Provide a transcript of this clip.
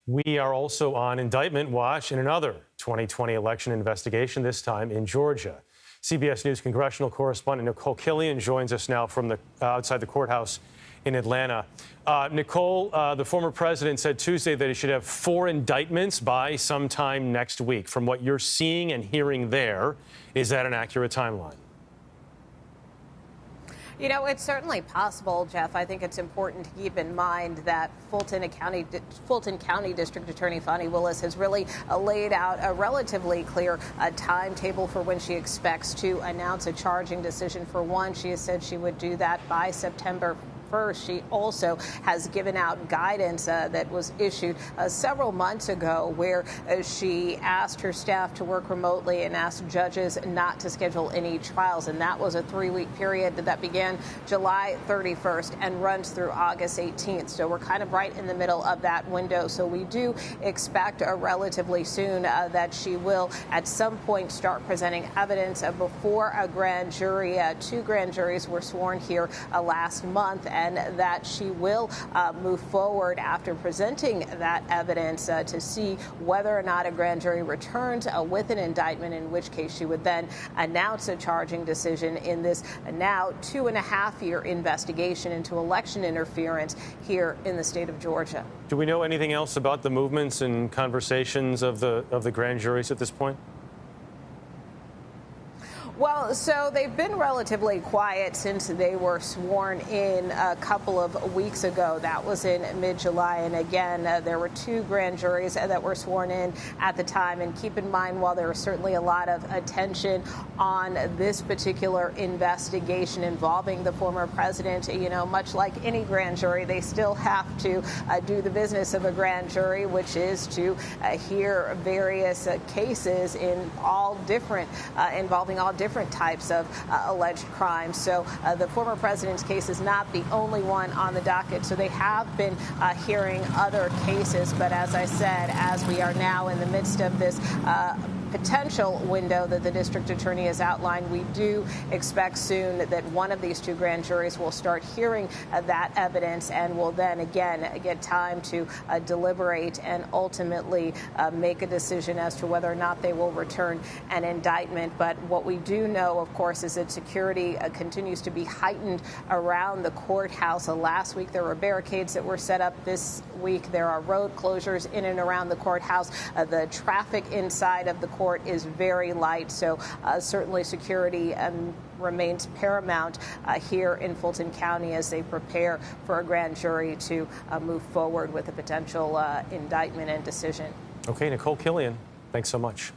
We are also on indictment watch in another 2020 election investigation, this time in Georgia. CBS News congressional correspondent Nikole Killion joins us now from the outside the courthouse in Atlanta. Nikole, the former president said Tuesday that he should have 4 indictments by sometime next week. From what you're seeing and hearing there, is that an accurate timeline? You know, it's certainly possible, Jeff. I think it's important to keep in mind that Fulton County District Attorney Fani Willis has really laid out a relatively clear timetable for when she expects to announce a charging decision. For one, she has said she would do that by September 1st. She also has given out guidance that was issued several months ago where she asked her staff to work remotely and asked judges not to schedule any trials. And that was a 3-week period that began July 31st and runs through August 18th. So we're kind of right in the middle of that window. So we do expect relatively soon that she will at some point start presenting evidence before a grand jury. 2 grand juries were sworn here last month, and that she will move forward after presenting that evidence to see whether or not a grand jury returns with an indictment, in which case she would then announce a charging decision in this now 2.5-year investigation into election interference here in the state of Georgia. Do we know anything else about the movements and conversations of the grand juries at this point? Well, so they've been relatively quiet since they were sworn in a couple of weeks ago. That was in mid-July. And again, there were 2 grand juries that were sworn in at the time. And keep in mind, while there was certainly a lot of attention on this particular investigation involving the former president, you know, much like any grand jury, they still have to do the business of a grand jury, which is to hear various cases in all different, involving all different types of alleged crimes. So the former president's case is not the only one on the docket. So they have been hearing other cases. But as I said, as we are now in the midst of this potential window that the district attorney has outlined, we do expect soon that one of these 2 grand juries will start hearing that evidence and will then again get time to deliberate and ultimately make a decision as to whether or not they will return an indictment. But what we do know, of course, is that security continues to be heightened around the courthouse. Last week there were barricades that were set up. This week there are road closures in and around the courthouse. The traffic inside of the court is very light, so certainly security remains paramount here in Fulton County as they prepare for a grand jury to move forward with a potential indictment and decision. Okay, Nikole Killion, thanks so much.